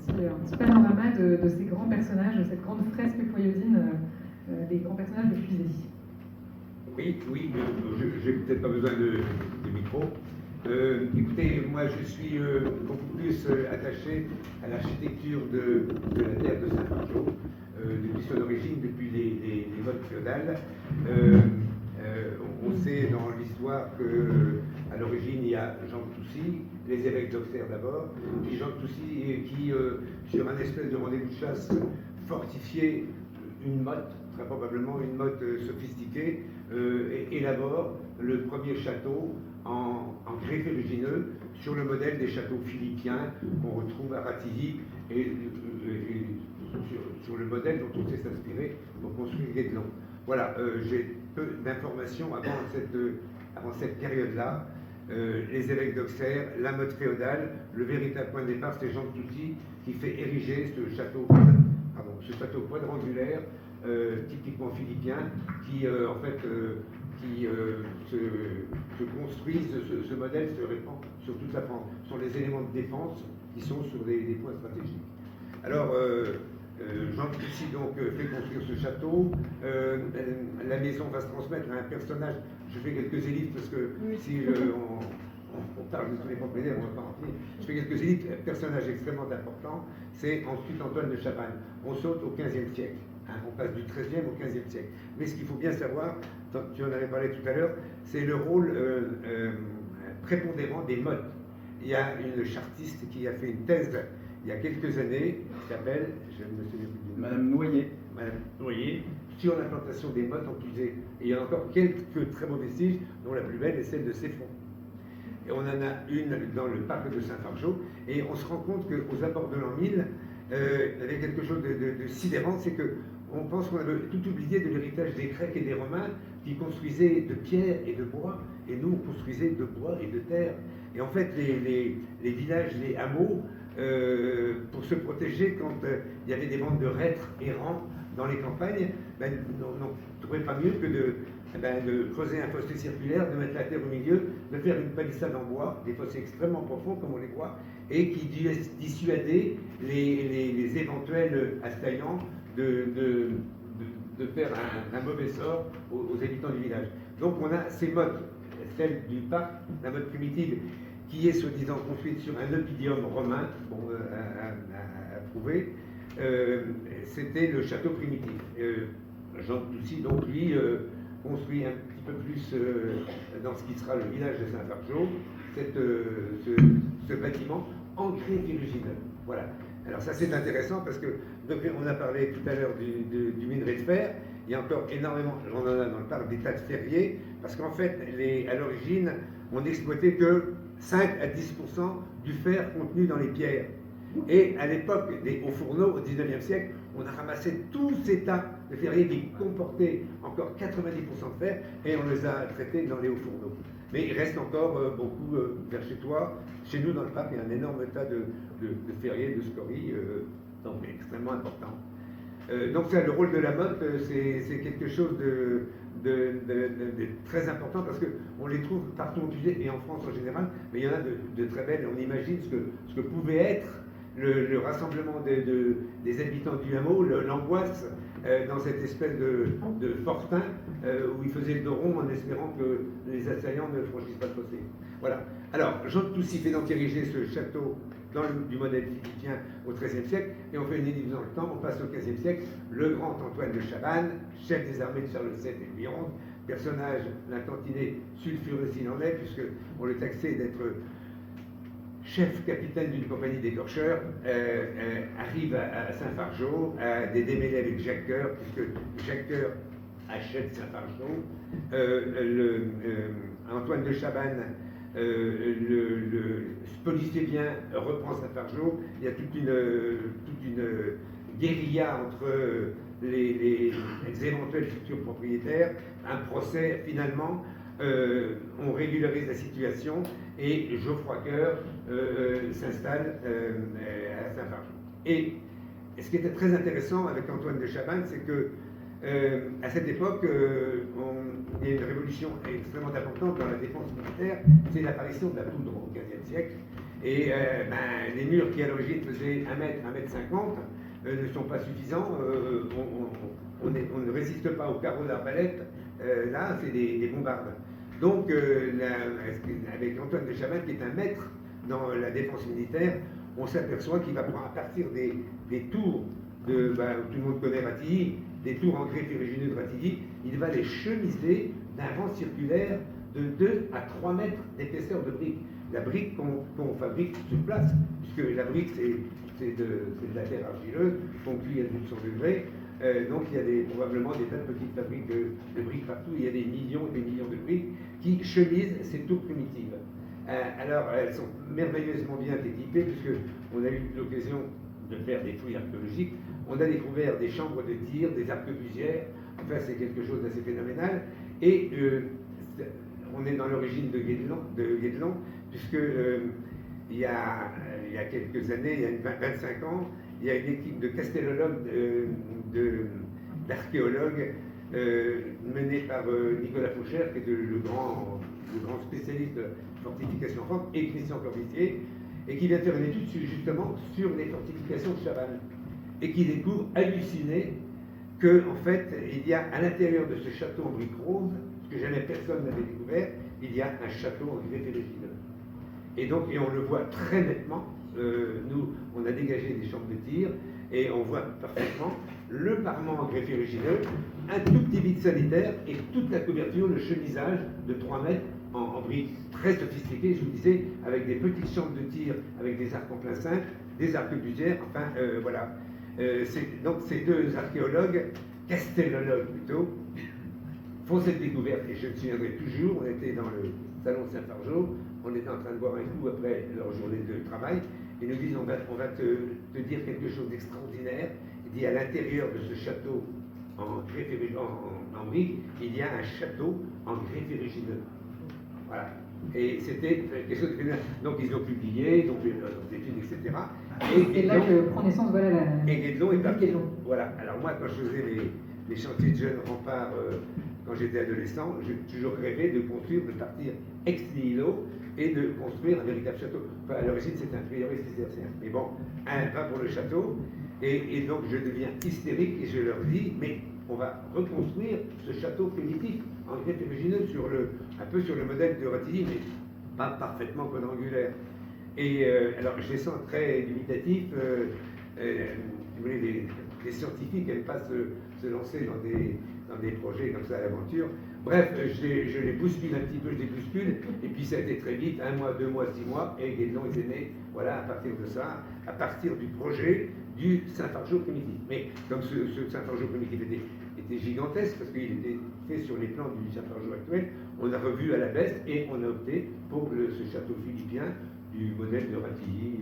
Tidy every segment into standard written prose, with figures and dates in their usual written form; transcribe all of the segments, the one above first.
petit panorama de ces grands personnages, de cette grande fresque poyodine, des grands personnages de fusée. Oui, j'ai peut-être pas besoin de micro. Écoutez, moi je suis beaucoup plus attaché à l'architecture de la terre de Saint-Fargeau, depuis son origine, depuis les modes féodales. On sait dans l'histoire qu'à l'origine il y a Jean de Toussy, les évêques d'Auxerre d'abord, puis Jean de Toussy qui, sur un espèce de rendez-vous de chasse, fortifiait une motte, très probablement une motte sophistiquée, élabore le premier château en grès ferrugineux sur le modèle des châteaux philippiens qu'on retrouve à Ratilly et sur le modèle dont on s'est inspiré pour construire Guédelon. Voilà, j'ai peu d'informations avant cette période-là. Les évêques d'Auxerre, la mode féodale, le véritable point de départ, c'est Jean de Toussy qui fait ériger ce château quadrangulaire, typiquement philippien, qui en fait se construisent, ce modèle se répand sur toute la France. Ce sont les éléments de défense qui sont sur des points stratégiques. Alors, Jean de Toussy donc fait construire ce château. La maison va se transmettre à un personnage. Je fais quelques ellipses parce que si on parle de tous les propriétaires, on ne va pas en finir. Je fais quelques ellipses. Un personnage extrêmement important, c'est ensuite Antoine de Chabannes. On saute au XVe siècle. Hein, on passe du XIIIe au XVe siècle. Mais ce qu'il faut bien savoir, tu en avais parlé tout à l'heure, c'est le rôle prépondérant des modes. Il y a une chartiste qui a fait une thèse il y a quelques années, qui s'appelle, je ne me souviens plus du nom, Madame Noyer. Madame Noyer, sur l'implantation des mottes en fusée. Et il y en a encore quelques très beaux vestiges, dont la plus belle est celle de Céphon. Et on en a une dans le parc de Saint-Fargeau, et on se rend compte qu'aux abords de l'an 1000, il y avait quelque chose de sidérant, c'est qu'on pense qu'on avait tout oublié de l'héritage des Grecs et des Romains qui construisaient de pierre et de bois, et nous on construisait de bois et de terre. Et en fait, les villages, les hameaux, pour se protéger quand il y avait des bandes de reîtres errants dans les campagnes, on ne trouvait pas mieux que de creuser un fossé circulaire, de mettre la terre au milieu, de faire une palissade en bois, des fossés extrêmement profonds comme on les voit, et qui dissuadaient les éventuels assaillants de faire un mauvais sort aux habitants du village. Donc on a ces modes, celle du parc, la mode primitive, qui est soi-disant construite sur un oppidum romain, bon, à prouver. C'était le château primitif. Jean de Toussy, donc lui, construit un petit peu plus dans ce qui sera le village de Saint-Fargeau, ce bâtiment ancré ferrugineux. Voilà. Alors ça c'est intéressant parce que on a parlé tout à l'heure du minerai de fer. Il y a encore énormément, on en a dans le parc, des tas de ferriers, parce qu'en fait, à l'origine, on n'exploitait que 5 à 10% du fer contenu dans les pierres. Et à l'époque des hauts fourneaux, au XIXe siècle, on a ramassé tous ces tas de ferriers qui comportaient encore 90% de fer, et on les a traités dans les hauts fourneaux. Mais il reste encore beaucoup vers chez toi. Chez nous, dans le parc, il y a un énorme tas de ferriers, de scories, donc extrêmement important. Donc ça, le rôle de la motte, c'est quelque chose de très important parce qu'on les trouve partout au musée et en France en général, mais il y en a de très belles. On imagine ce que pouvait être le rassemblement des habitants du hameau, l'angoisse dans cette espèce de fortin où ils faisaient le dos rond en espérant que les assaillants ne franchissent pas le fossé. Voilà. Alors, Jean de Toussy fait donc ériger ce château du modèle philippien au XIIIe siècle, et on fait une ellipse dans le temps, on passe au XVe siècle, le grand Antoine de Chabannes, chef des armées de Charles VII et Louis XI, personnage d'un tantinet sulfureux s'il en est, puisqu'on le taxait d'être chef-capitaine d'une compagnie d'écorcheurs, arrive à Saint-Fargeau, à des démêlés avec Jacques Coeur, puisque Jacques Coeur achète Saint-Fargeau. Antoine de Chabannes, le policier bien reprend Saint-Fargeau. Il y a toute une guérilla entre les éventuels futurs propriétaires, un procès finalement. On régularise la situation et Geoffroy Coeur s'installe à Saint-Fargeau. Et ce qui était très intéressant avec Antoine de Chabannes, c'est que à cette époque, il y a une révolution extrêmement importante dans la défense militaire, c'est l'apparition de la poudre au XVe siècle. Et les murs qui à l'origine faisaient 1 mètre, 1 mètre 50 ne sont pas suffisants. On ne résiste pas aux carreaux d'arbalète. Là, c'est des bombardes. Donc, avec Antoine de Chabannes, qui est un maître dans la défense militaire, on s'aperçoit qu'il va prendre à partir des tours tout le monde connaît Ratilly, des tours en grès ferrugineux de Ratilly, il va les chemiser d'un rang circulaire de 2 à 3 mètres d'épaisseur de brique. La brique qu'on fabrique sur place, puisque la brique c'est de la terre argileuse, qu'on cuit à 1200 degrés, donc il y a probablement des tas de petites fabriques de briques partout, il y a des millions et des millions de briques qui chemisent ces tours primitives. Alors elles sont merveilleusement bien équipées, puisqu'on a eu l'occasion de faire des fouilles archéologiques. On a découvert des chambres de tir, des arquebusières, enfin c'est quelque chose d'assez phénoménal. Et on est dans l'origine de Guédelon, puisque il y a quelques années, il y a 25 ans, il y a une équipe de castellologues, d'archéologues, menée par Nicolas Fauchère, qui est le grand spécialiste de fortification en France, et Christian Corbissier, et qui vient faire une étude justement sur les fortifications de Chabannes, et qui découvre, halluciné, que en fait, il y a à l'intérieur de ce château en briques roses, ce que jamais personne n'avait découvert, il y a un château en grès ferrugineux. Et donc, on le voit très nettement, nous, on a dégagé des chambres de tir, et on voit parfaitement le parement en grès ferrugineux, un tout petit vide sanitaire, et toute la couverture, le chemisage de 3 mètres, en briques très sophistiquées, je vous disais, avec des petites chambres de tir, avec des arcs en plein cintre, des arquebusières, enfin voilà. Donc ces deux archéologues, castellologues plutôt, font cette découverte, et je me souviendrai toujours, on était dans le salon de Saint-Fargeau, on était en train de boire un coup après leur journée de travail, et nous disent on va te dire quelque chose d'extraordinaire. Il dit à l'intérieur de ce château en briques, il y a un château en grès ferrugineux. Voilà. Et c'était quelque chose de phénoménal. Donc ils ont publié, ils ont fait leurs études, etc. Et là que prend naissance, voilà la... Et Guédelon est parti. Voilà. Alors moi, quand je faisais les chantiers de jeunes remparts, quand j'étais adolescent, j'ai toujours rêvé de construire, de partir ex nihilo et de construire un véritable château. Enfin, à l'origine, c'était un prieuré cistercien. Mais bon, un pas pour le château. Et donc je deviens hystérique et je leur dis, mais on va reconstruire ce château primitif en grès ferrugineux un peu sur le modèle de Ratilly, mais pas parfaitement quadrangulaire. Et alors je les sens très dubitatifs. Vous voulez, les scientifiques n'aiment pas se lancer dans des projets comme ça à l'aventure. Bref, je les bouscule un petit peu, je les bouscule, et puis ça a été très vite, 1 mois, 2 mois, 6 mois, et Guédelon est né, voilà, à partir de ça, à partir du projet du Saint-Fargeau primitif. Mais comme ce Saint-Fargeau primitif était gigantesque, parce qu'il était fait sur les plans du Saint-Fargeau actuel, on a revu à la baisse et on a opté pour ce château philippien du modèle de Ratilly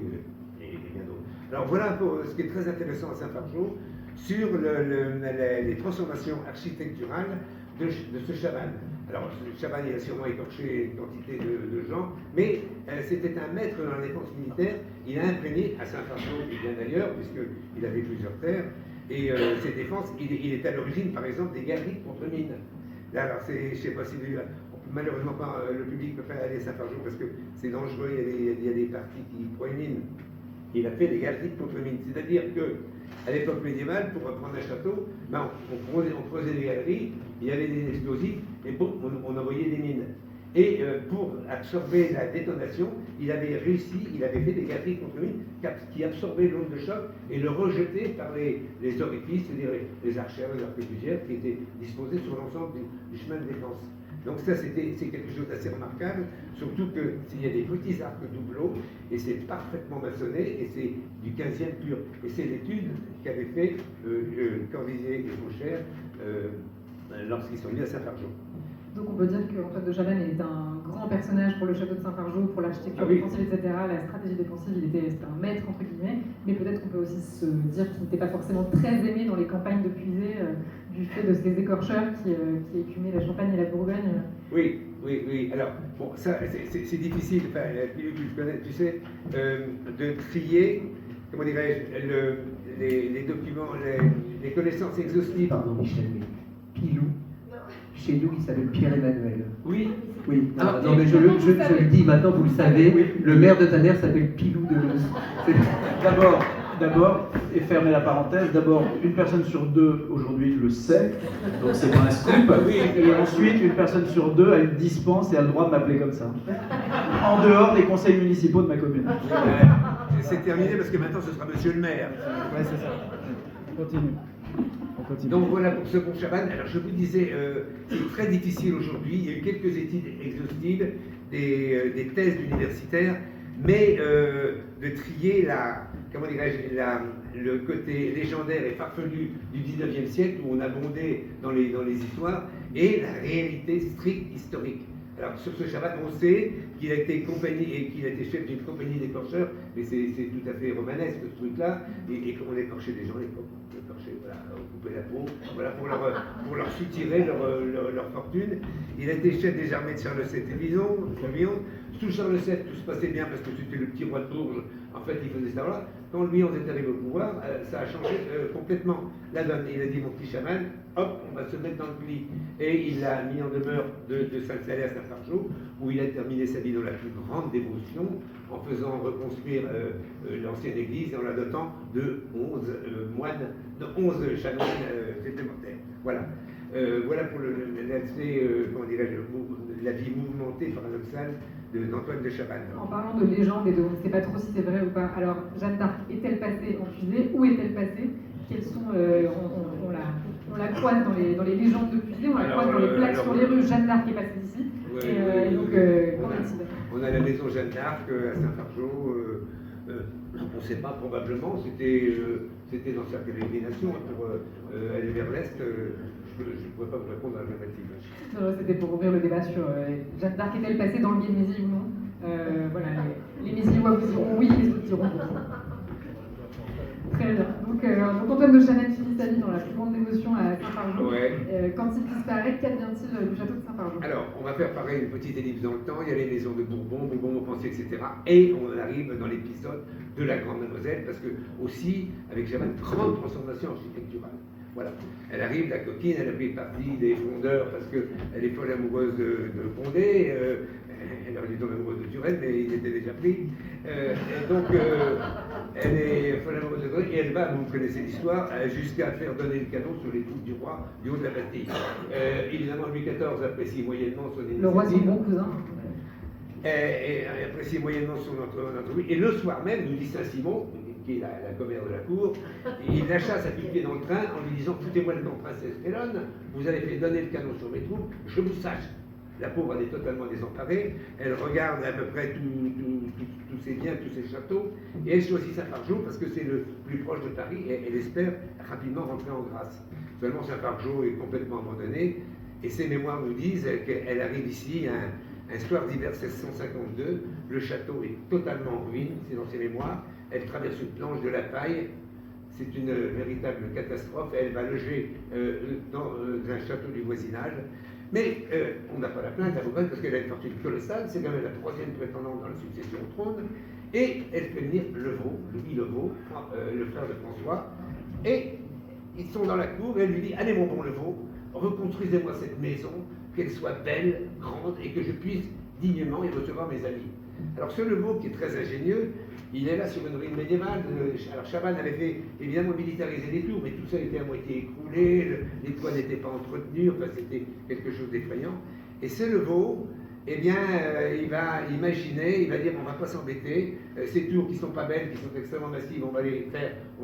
et bien d'autres. Alors voilà un peu ce qui est très intéressant à Saint-Fargeau sur les transformations architecturales de ce Chabannes. Alors, Chabannes, il a sûrement écorché une quantité de gens, mais c'était un maître dans la défense militaire. Il a imprégné à Saint-Fargeau, et bien d'ailleurs, puisqu'il avait plusieurs terres, et ses défenses, il est à l'origine, par exemple, des galeries contre mines. Là, alors, je ne sais pas si malheureusement pas, le public ne peut pas aller à Saint-Fargeau parce que c'est dangereux, il y a des parties qui proéminent. Il a fait des galeries contre mines, c'est-à-dire que à l'époque médiévale, pour reprendre un château, on creusait des galeries, il y avait des explosifs, et on envoyait des mines. Et pour absorber la détonation, il avait fait des galeries contre mines qui absorbaient l'onde de choc et le rejetaient par les orifices, c'est-à-dire les archères, les arquebusières qui étaient disposés sur l'ensemble du chemin de défense. Donc ça, c'est quelque chose d'assez remarquable, surtout qu'il y a des petits arcs doubleaux, et c'est parfaitement maçonné, et c'est du 15e pur. Et c'est l'étude qu'avaient fait Corbissier et Fauchère lorsqu'ils sont venus à Saint-Fargeau. Donc on peut dire qu'Antoine de Chabannes est un grand personnage pour le château de Saint-Fargeau, pour l'architecture défensive, etc., la stratégie défensive, c'était un maître, entre guillemets, mais peut-être qu'on peut aussi se dire qu'il n'était pas forcément très aimé dans les campagnes de Puisée, du fait de ces écorcheurs qui écumaient la Champagne et la Bourgogne. Oui. Alors, bon, ça, c'est difficile, enfin, tu connais, tu sais, de trier, comment dirais-je, les documents, les connaissances exhaustives. Pardon, Michel, mais Pilou, chez nous, il s'appelle Pierre-Emmanuel. Oui. Oui, Ah, non mais je le dis maintenant, vous le savez, Oui. le maire de Tanner s'appelle Pilou de D'abord, et fermer la parenthèse, d'abord, une personne sur deux aujourd'hui le sait, donc c'est pas un scoop. Et ensuite, une personne sur deux a une dispense et a le droit de m'appeler comme ça. En dehors des conseils municipaux de ma commune. C'est terminé parce que maintenant ce sera monsieur le maire. Ouais, c'est ça. On continue. Donc voilà pour ce bon Chabannes. Alors je vous disais, c'est très difficile aujourd'hui. Il y a eu quelques études exhaustives, des thèses universitaires, mais de trier comment dirais-je, le côté légendaire et farfelu du 19e siècle où on abondait dans les histoires et la réalité stricte historique. Alors sur ce Chabannes, on sait qu'il a été chef d'une compagnie d'écorcheurs, mais c'est tout à fait romanesque ce truc-là, et qu'on écorchait des gens à l'époque. Voilà, couper la peau, voilà, pour leur soutirer leur fortune. Il a été chef des armées de Charles VII et Louis XI. Sous Charles VII, tout se passait bien parce que c'était le petit roi de Bourges. En fait, il faisait ça là. Quand Louis XI est arrivé au pouvoir, ça a changé complètement la donne. Il a dit, mon petit chaman, hop, on va se mettre dans le pli. Et il l'a mis en demeure de Saint-Salé à Saint-Fargeau, où il a terminé sa vie dans la plus grande dévotion, en faisant reconstruire l'ancienne église et en la dotant de 11 moines, de 11 chanoines supplémentaires. Voilà. Voilà pour l'aspect, comment dirais-je, la vie mouvementée, paradoxale d'Antoine de Chabannes. En parlant de légende et de on ne sait pas trop si c'est vrai ou pas, alors Jeanne d'Arc est-elle passée en fusée? Où est-elle passée? Quelles sont, on la croise dans les légendes de fusée, on la croise dans les plaques sur les rues. Jeanne d'Arc est passée ici. Donc, qu'en est-il? On a la maison Jeanne d'Arc à Saint-Fargeau. On ne sait pas, probablement. C'était dans sa pérégrination pour aller vers l'Est. Je ne pourrais pas vous répondre à la thématique. Non, c'était pour ouvrir le débat sur Jeanne d'Arc est-elle passée dans le gué de Mézy ou non? Voilà, les Mézillois vous diront oui, les autres diront non. Très bien. Donc Antoine de Chabannes finit sa vie dans la plus grande dévotion à Saint-Fargeau. Ouais. Quand il disparaît, qu'advient-il du château de Saint-Fargeau? Alors, on va faire pareil, une petite ellipse dans le temps. Il y a les maisons de Bourbon, Montpensier, etc. Et on arrive dans l'épisode de la Grande Mademoiselle, parce que aussi, avec Chabannes, grande transformation architecturale. Voilà. Elle arrive, la coquine, elle a pris partie des frondeurs parce qu'elle est folle amoureuse de Condé. Elle aurait dû tomber amoureuse de Turenne, mais il était déjà pris. Et donc, elle est folle amoureuse de Condé et elle va, vous connaissez l'histoire, jusqu'à faire donner le canon sur les troupes du roi du haut de la Bastille. Évidemment, Louis XIV apprécie moyennement son initiative. Le roi, son bon cousin. Et apprécie moyennement son entrevue. Et le soir même, nous dit Saint-Simon, qui est la commère de la cour, il la chasse à pied dans le train en lui disant « Foutez-moi le nom, princesse Hélène, vous avez fait donner le canon sur mes troupes, je vous sache ». La pauvre, elle est totalement désemparée, elle regarde à peu près tous ses biens, tous ses châteaux, et elle choisit Saint-Fargeau parce que c'est le plus proche de Paris, et elle espère rapidement rentrer en grâce. Seulement Saint-Fargeau est complètement abandonné, et ses mémoires nous disent qu'elle arrive ici un soir d'hiver 1652, le château est totalement en ruine, c'est dans ses mémoires, elle traverse une planche de la paille, c'est une véritable catastrophe, elle va loger dans un château du voisinage, mais on n'a pas la plainte à Bourgogne parce qu'elle a une fortune colossale, c'est quand même la troisième prétendante dans la succession au trône, et elle fait venir Louis Levaux, le frère de François, et ils sont dans la cour, et elle lui dit « Allez mon bon Levaux, reconstruisez-moi cette maison, qu'elle soit belle, grande, et que je puisse dignement y recevoir mes amis. » Alors ce Levaux, qui est très ingénieux, il est là sur une ruine médiévale. Alors Chabannes avait fait évidemment militariser les tours, mais tout ça était à moitié écroulé, les toits n'étaient pas entretenus, enfin c'était quelque chose d'effrayant. Et ce Levaux, eh bien, il va imaginer, il va dire on va pas s'embêter, ces tours qui sont pas belles, qui sont extrêmement massives, on va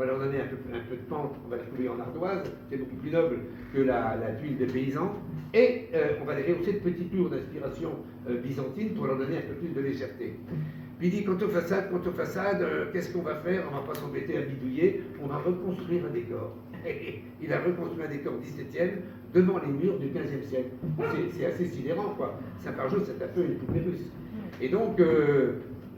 leur donner un peu de pente, on va les couler en ardoise, c'est beaucoup plus noble que la tuile des paysans, et on va les rehausser de petits tours d'inspiration byzantine pour leur donner un peu plus de légèreté. Puis il dit quant aux façades, qu'est-ce qu'on va faire? On va pas s'embêter à bidouiller, on va reconstruire un décor. Et il a reconstruit un décor 17e devant les murs du 15e siècle. C'est assez sidérant, quoi. Saint-Fargeau, c'est un peu une poupée russe. Et donc,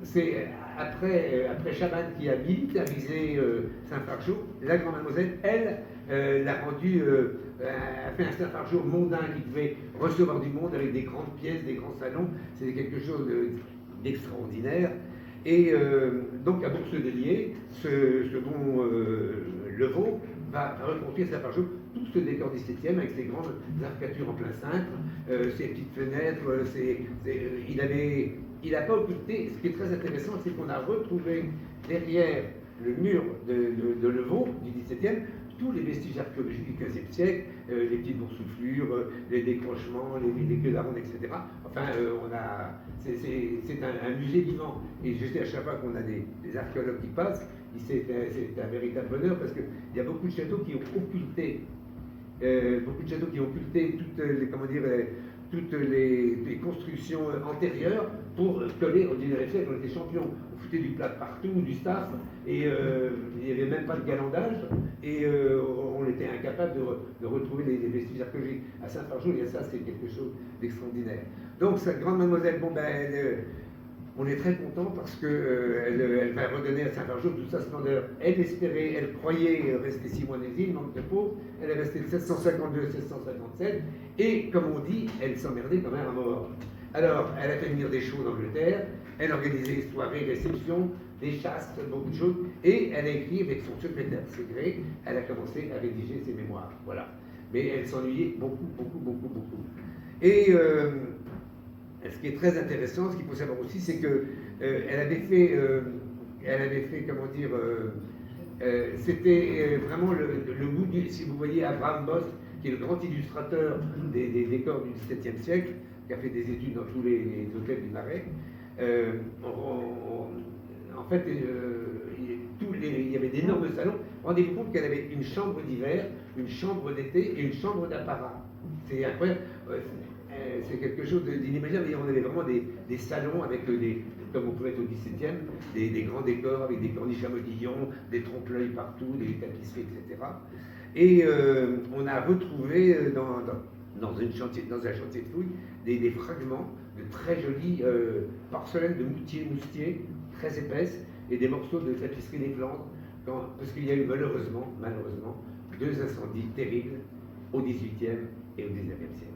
c'est après Chabannes qui a militarisé Saint-Fargeau, la Grande Mademoiselle, elle, l'a rendu, a fait un Saint-Fargeau mondain qui pouvait recevoir du monde avec des grandes pièces, des grands salons. C'était quelque chose d'extraordinaire. Et donc, à Bourse-de-Lier, ce bon Levaux va reconstruire Saint-Fargeau, tout ce décor 17e avec ses grandes arcatures en plein cintre, ses petites fenêtres, il n'a pas occulté. Ce qui est très intéressant, c'est qu'on a retrouvé derrière le mur de Levaux du 17e tous les vestiges archéologiques du XVe siècle, les petites boursouflures, les décrochements, les queues d'aronde, etc. Enfin, c'est un musée vivant. Et je sais à chaque fois qu'on a des archéologues qui passent, c'est un véritable bonheur parce qu'il y a beaucoup de châteaux qui ont occulté, toutes les constructions antérieures pour coller au 19e siècle. On était champions. On foutait du plâtre partout, du staff, et il n'y avait même pas de galandage, et on était incapable de retrouver les vestiges archéologiques. À Saint-Fargeau, il y a ça, c'est quelque chose d'extraordinaire. Donc, cette grande mademoiselle, on est très content parce qu'elle va redonner à Saint-Fargeau toute sa splendeur. Elle espérait, elle croyait rester 6 mois en exil, manque de peau. Elle est restée de 1752 à 1757. Et comme on dit, elle s'emmerdait quand même à mort. Alors, elle a fait venir des chevaux d'Angleterre. Elle organisait des soirées, réceptions, des chasses, beaucoup de choses. Et elle a écrit avec son secrétaire Ségré. Elle a commencé à rédiger ses mémoires. Voilà. Mais elle s'ennuyait beaucoup. Et ce qui est très intéressant, ce qu'il faut savoir aussi, c'est que elle avait fait, c'était vraiment le goût si vous voyez Abraham Boss, qui est le grand illustrateur des décors du XVIIe siècle, qui a fait des études dans tous les hôtels du Marais. En fait, il y avait d'énormes salons. Rendez-vous compte qu'elle avait une chambre d'hiver, une chambre d'été et une chambre d'apparat. C'est incroyable. C'est quelque chose d'inimaginable. On avait vraiment des salons avec comme on pouvait être au XVIIe, des grands décors avec des corniches à modillons, des trompe-l'œil partout, des tapisseries, etc. Et on a retrouvé dans un chantier de fouilles des fragments de très jolies porcelaines de moustier très épaisses et des morceaux de tapisserie des Flandres, parce qu'il y a eu malheureusement 2 incendies terribles au XVIIIe et au XIXe siècle.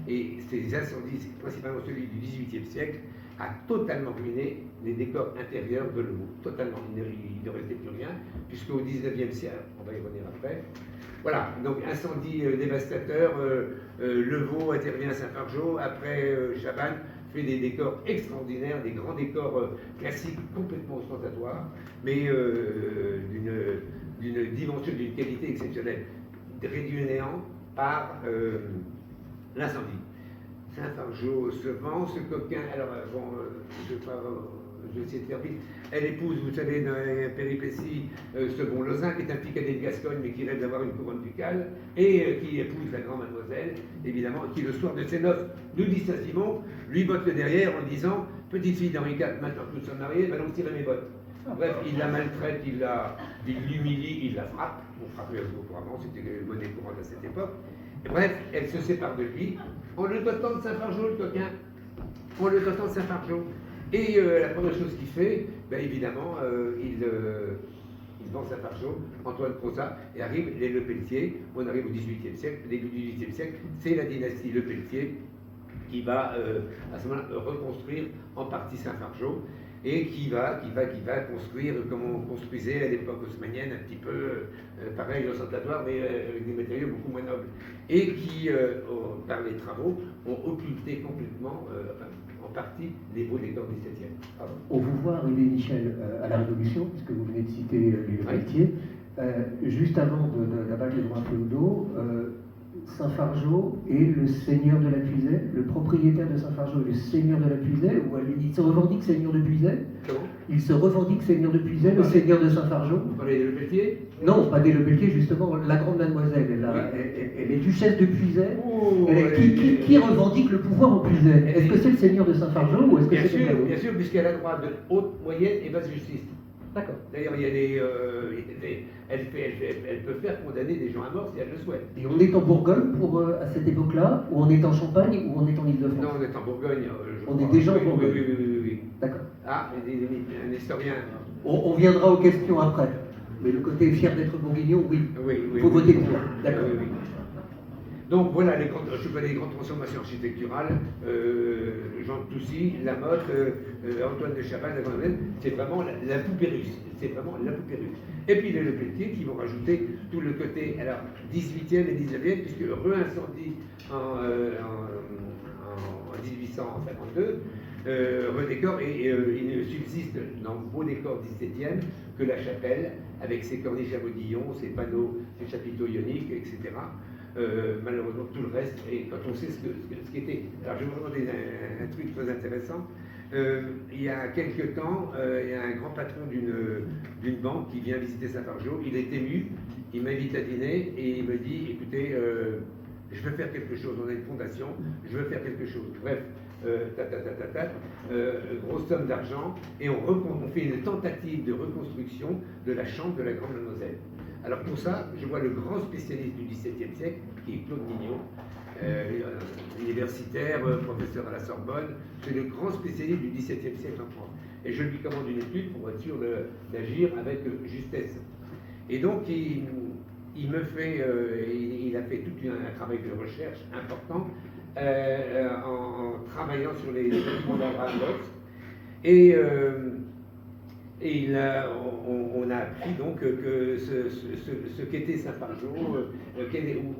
Et ces incendies, principalement celui du XVIIIe siècle, a totalement ruiné les décors intérieurs de Levaux. Totalement, il ne restait plus rien, puisqu'au XIXe siècle, on va y revenir après. Voilà, donc incendie dévastateur, Levaux intervient à Saint-Fargeau, après Chabannes fait des décors extraordinaires, des grands décors classiques complètement ostentatoires, mais d'une dimension, d'une qualité exceptionnelle, réduit au néant par l'incendie. Saint-Fargeau se vend, ce coquin, alors je vais essayer de faire vite, elle épouse, vous savez, dans un péripétie, Second Lauzun, qui est un petit cadet de Gascogne, mais qui rêve d'avoir une couronne ducale, et qui épouse la grande mademoiselle, évidemment, qui le soir de ses noces, nous dit Saint-Simon, lui botte le derrière en disant, petite fille d'Henri IV, maintenant que nous sommes mariés, va donc tirer mes bottes. Bref, il la maltraite, il l'humilie, il la frappe. On frappait auparavant, c'était une monnaie courante à cette époque. Et bref, elle se sépare de lui. On le dotant de Saint-Fargeau, le coquin. On le dotant de Saint-Fargeau. Et la première chose qu'il fait, évidemment, il vend Saint-Fargeau, Antoine Crozat, et arrive les Le Pelletier. On arrive au XVIIIe siècle, début du XVIIIe siècle. C'est la dynastie Le Pelletier qui va, à ce moment-là, reconstruire en partie Saint-Fargeau. Et qui va construire comme on construisait à l'époque haussmannienne, un petit peu pareil, ostentatoire, mais avec des matériaux beaucoup moins nobles. Et qui, par les travaux, ont occulté complètement, en partie, les beaux décors XVIIe. On vous voit arriver, Michel, à la Révolution, puisque vous venez de citer les Le Pelletier. Juste avant d'abattre les droits féodaux, Saint-Fargeau est le seigneur de la Puisaye, le propriétaire de Saint-Fargeau est le seigneur de la Puisaye, ou il se revendique seigneur de Puisaye. Il se revendique seigneur de Puisaye, le seigneur de Saint-Fargeau. Vous parlez des Le Pelletier? Non, pas des Le Pelletier, justement, la grande mademoiselle, elle est duchesse de Puisaye. Qui revendique le pouvoir en Puisaye? Est-ce que c'est le seigneur de Saint-Fargeau ou est-ce que c'est quelqu'un d'autre? Bien sûr, puisqu'elle a droit de haute, moyenne et basse justice. D'accord. D'ailleurs, il y a elle peut faire condamner des gens à mort si elle le souhaite. Et on est en Bourgogne à cette époque-là, ou on est en Champagne, ou on est en Île-de-France? Non, on est en Bourgogne. On est déjà en Bourgogne. Oui. D'accord. Ah, un historien. On viendra aux questions après. Mais le côté fier d'être bourguignon, oui. Oui. Il faut voter pour. D'accord. Oui. Donc voilà, je connais les grandes transformations architecturales, Jean de Toussy, Lamotte, Antoine de Chabannes, c'est vraiment la poupée russe. C'est vraiment la poupée russe. Et puis les Lepelletier qui vont rajouter tout le côté, alors 18e et 19e, puisque re-incendie en 1852, redécore, et il ne subsiste dans le beau décor 17e que la chapelle, avec ses corniches à modillons, ses panneaux, ses chapiteaux ioniques, etc. Malheureusement, tout le reste, et quand on sait ce qu'était. Alors, je vais vous demander un truc très intéressant. Il y a quelques temps, il y a un grand patron d'une banque qui vient visiter Saint-Fargeau. Il est ému, il m'invite à dîner et il me dit écoutez, je veux faire quelque chose. On a une fondation, je veux faire quelque chose. Bref, grosse somme d'argent, et on fait une tentative de reconstruction de la chambre de la Grande Mademoiselle. Alors pour ça, je vois le grand spécialiste du XVIIe siècle, qui est Claude Mignot, universitaire, professeur à la Sorbonne. C'est le grand spécialiste du XVIIe siècle en France. Et je lui commande une étude pour être sûr d'agir avec justesse. Et donc, il me fait, il a fait tout un travail de recherche important en travaillant sur les documents d'Abraham Lotz. Et on a appris donc que ce qu'était Saint-Fargeau,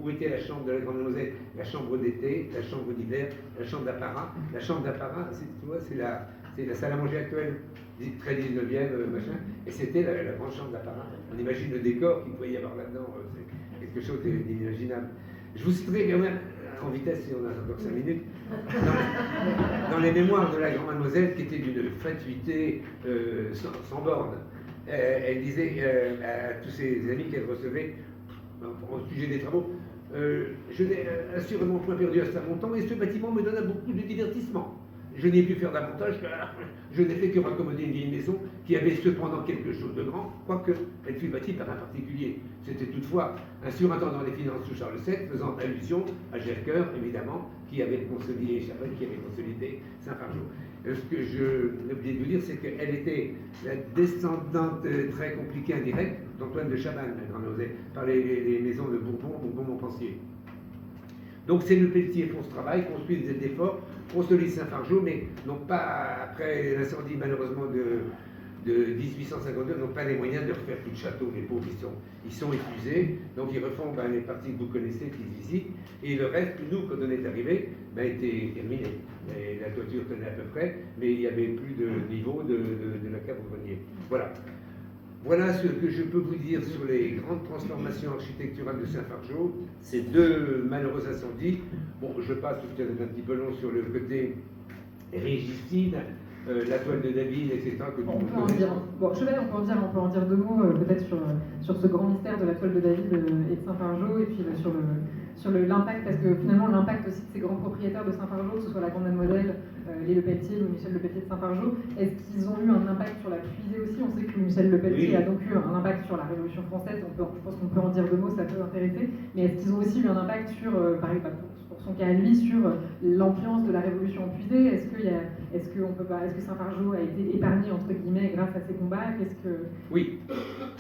où était la chambre de la Grande Mademoiselle, la chambre d'été, la chambre d'hiver, la chambre d'apparat. La chambre d'apparat, c'est la salle à manger actuelle, très 19e, machin, et c'était la grande chambre d'apparat. On imagine le décor qu'il pouvait y avoir là-dedans, c'est quelque chose d'inimaginable. Je vous citerai quand même, en vitesse, si on a encore 5 minutes, dans les mémoires de la Grande Mademoiselle, qui était d'une fatuité sans borne. Elle disait à tous ses amis qu'elle recevait, au sujet des travaux, je n'ai assurément point perdu à mon temps, et ce bâtiment me donne beaucoup de divertissement. Je n'ai pu faire davantage, car je n'ai fait que raccommoder une vieille maison qui avait cependant quelque chose de grand, quoique elle fut bâtie par un particulier. C'était toutefois un surintendant des finances sous Charles VII, faisant allusion à Gercoeur, évidemment, qui avait consolidé Saint-Fargeau. Ce que je oublié de vous dire, c'est qu'elle était la descendante très compliquée indirecte d'Antoine de Chabannes, la Grande Mademoiselle, par les maisons de Bourbon-Montpensier. Donc c'est Lepelletier font ce travail, construisent des efforts, consolident Saint-Fargeau, mais n'ont pas, après l'incendie malheureusement de 1852, n'ont pas les moyens de refaire tout le château. Les pauvres, ils sont épuisés, donc ils refont les parties que vous connaissez, qu'ils visitent, et le reste, nous, quand on est arrivé, était terminé. Et la toiture tenait à peu près, mais il n'y avait plus de niveau de la cave au grenier. Voilà. Voilà ce que je peux vous dire sur les grandes transformations architecturales de Saint-Fargeau. Ces deux malheureux incendies. Bon, je passe, parce que c'est un petit peu long, sur le côté régicide, la toile de David, etc. On peut en dire deux mots peut-être sur ce grand mystère de la toile de David et de Saint-Fargeau, et puis sur l'impact, parce que finalement l'impact aussi de ces grands propriétaires de Saint-Fargeau, que ce soit la Grande Mademoiselle, les Lepelletier, Louis-Michel Lepelletier de Saint-Fargeau, est-ce qu'ils ont eu un impact sur la puisée aussi? On sait que Louis-Michel Lepelletier a donc eu un impact sur la Révolution française, je pense qu'on peut en dire deux mots, ça peut intéresser, mais est-ce qu'ils ont aussi eu un impact sur, par exemple, pour son cas à lui, sur l'ambiance de la Révolution puisée? Est-ce que Saint-Fargeau a été épargné, entre guillemets, grâce à ces combats? Oui,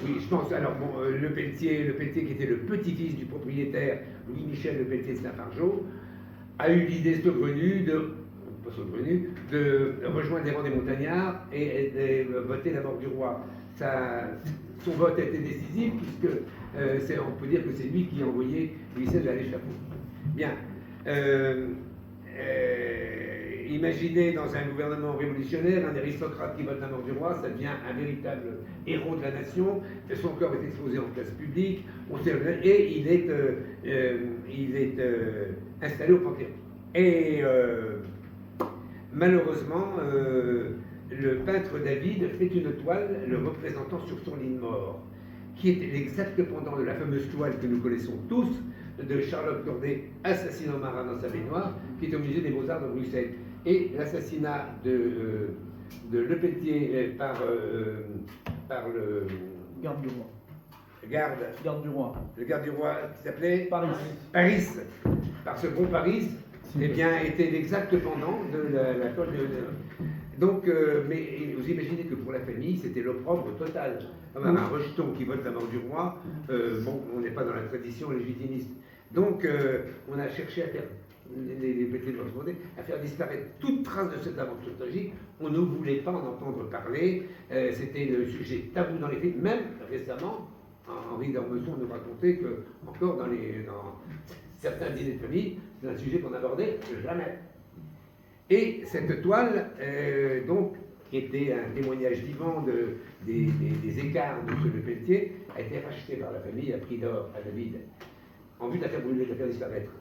je pense. Alors, bon, Lepelletier, qui était le petit-fils du propriétaire Louis-Michel Lepelletier de Saint-Fargeau, a eu l'idée saugrenue de rejoindre les rangs des montagnards et voter la mort du roi. Son vote a été décisif, puisque on peut dire que c'est lui qui a envoyé Louis-XVI à l'échafaud. Bien. Imaginez dans un gouvernement révolutionnaire un aristocrate qui vote la mort du roi, ça devient un véritable héros de la nation. Son corps est exposé en place publique, et il est installé au Panthéon. Et malheureusement, le peintre David fait une toile le représentant sur son lit de mort, qui est l'exact pendant de la fameuse toile que nous connaissons tous de Charlotte Corday, assassinant Marat dans sa baignoire, qui est au musée des Beaux-Arts de Bruxelles. Et l'assassinat de Lepelletier par le garde du roi. Le garde du roi qui s'appelait Paris. Par ce bon Paris, eh bien, était l'exact pendant de la toile de. Donc, mais vous imaginez que pour la famille, c'était l'opprobre total. Un rejeton qui vote la mort du roi, bon, on n'est pas dans la tradition légitimiste. Donc, on a cherché à faire, les Pelletier de Rochefondé, à faire disparaître toute trace de cette aventure tragique. On ne voulait pas en entendre parler. C'était le sujet tabou dans les films. Même récemment, Henri d'Ormesson nous racontait que, encore dans certains dîners de famille, c'est un sujet qu'on n'abordait jamais. Et cette toile, donc, qui était un témoignage vivant des écarts de M. Le Pelletier, a été rachetée par la famille à prix d'or à David, en vue de la faire brûler, de la faire disparaître.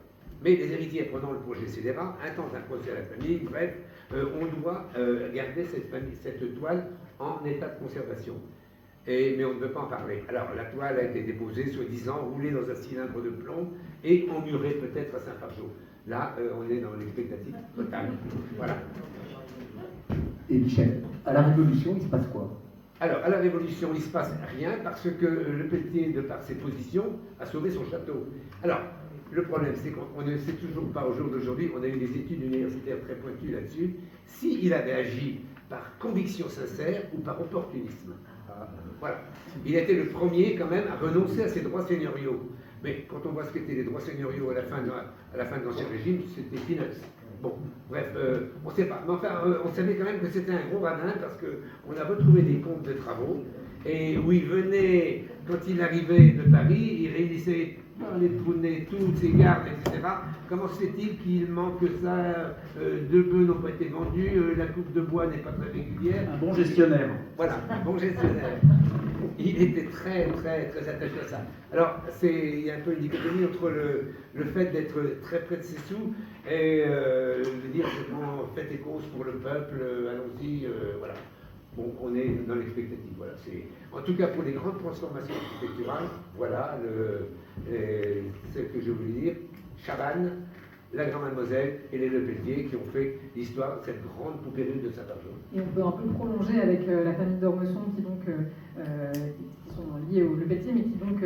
Mais les héritiers prenant le projet scélérat intentent un procès à la famille. Bref, on doit garder cette toile en état de conservation. Mais on ne veut pas en parler. Alors, la toile a été déposée, soi-disant, roulée dans un cylindre de plomb et emmurée peut-être à Saint-Fargeau. Là, on est dans l'expectative totale. Voilà. Et Michel, à la Révolution, il se passe quoi? Alors, à la Révolution, il ne se passe rien parce que Le Pelletier, de par ses positions, a sauvé son château. Alors, le problème, c'est qu'on ne sait toujours pas au jour d'aujourd'hui, on a eu des études universitaires très pointues là-dessus, s'il avait agi par conviction sincère ou par opportunisme. Voilà. Il a été le premier, quand même, à renoncer à ses droits seigneuriaux. Mais quand on voit ce qu'étaient les droits seigneuriaux à la fin de l'Ancien Régime, c'était peanuts. Bon, bref, on ne sait pas. Mais enfin, on savait quand même que c'était un gros radin parce qu'on a retrouvé des comptes de travaux et où il venait, quand il arrivait de Paris, il réunissait dans les trous de nez toutes ses gardes, etc. Comment se fait-il qu'il manque ça, 2 bœufs n'ont pas été vendus, la coupe de bois n'est pas très régulière? Un bon gestionnaire. Voilà, un bon gestionnaire. Il était très, très, très attaché à ça. Alors, il y a un peu une dichotomie entre le fait d'être très près de ses sous et de dire faites et causes pour le peuple, allons-y, voilà. Bon, on est dans l'expectative. Voilà. En tout cas, pour les grandes transformations architecturales, voilà ce que je voulais dire. Chabannes, la Grand-Mademoiselle et les Le Pelletier qui ont fait l'histoire de cette grande poupée russe de Saint-Fargeau. Et on peut un peu prolonger avec la famille d'Ormesson qui sont liés au Le Pelletier, mais qui donc,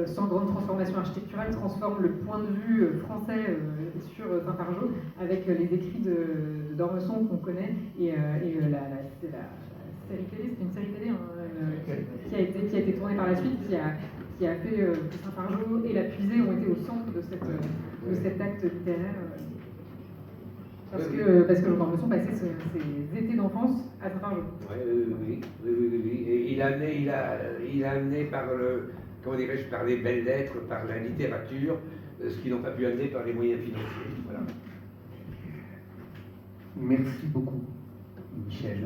sans grande transformation architecturale, transforment le point de vue français sur Saint-Fargeau avec les écrits d'Ormesson qu'on connaît et la série télé, c'est une série télé qui a été tournée par la suite, qui a fait que Saint-Fargeau et la Puisée ont été au centre de cet acte littéraire. Parce que Ormesson passait ses étés d'enfance à Saint-Fargeau. Oui. Et il a amené par par les belles lettres, par la littérature, ce qu'ils n'ont pas pu amener par les moyens financiers. Voilà. Merci beaucoup, Michel.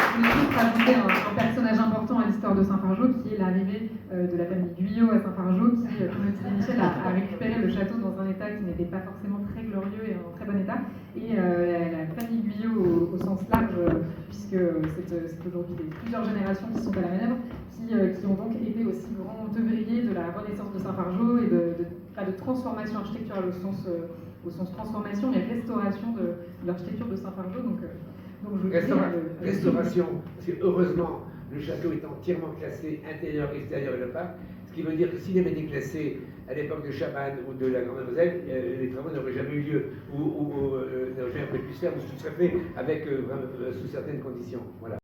Je voulais juste rajouter un personnage important à l'histoire de Saint-Fargeau, qui est l'arrivée de la famille Guyot à Saint-Fargeau, qui, comme le disait Michel, a récupéré le château dans un état qui n'était pas forcément très glorieux et en très bon état. Et la famille Guyot au sens large, puisque c'est aujourd'hui plusieurs générations qui sont à la manœuvre, qui ont donc été aussi grands œuvriers de la renaissance de Saint-Fargeau et de transformation architecturale au sens transformation et restauration de l'architecture de Saint-Fargeau. Donc restauration, parce que heureusement, le château est entièrement classé intérieur, extérieur et le parc, ce qui veut dire que s'il avait été classé à l'époque de Chabannes ou de la Grand-Mademoiselle, les travaux n'auraient jamais eu lieu, ou n'auraient jamais pu se faire, ou ce serait fait avec, sous certaines conditions. Voilà.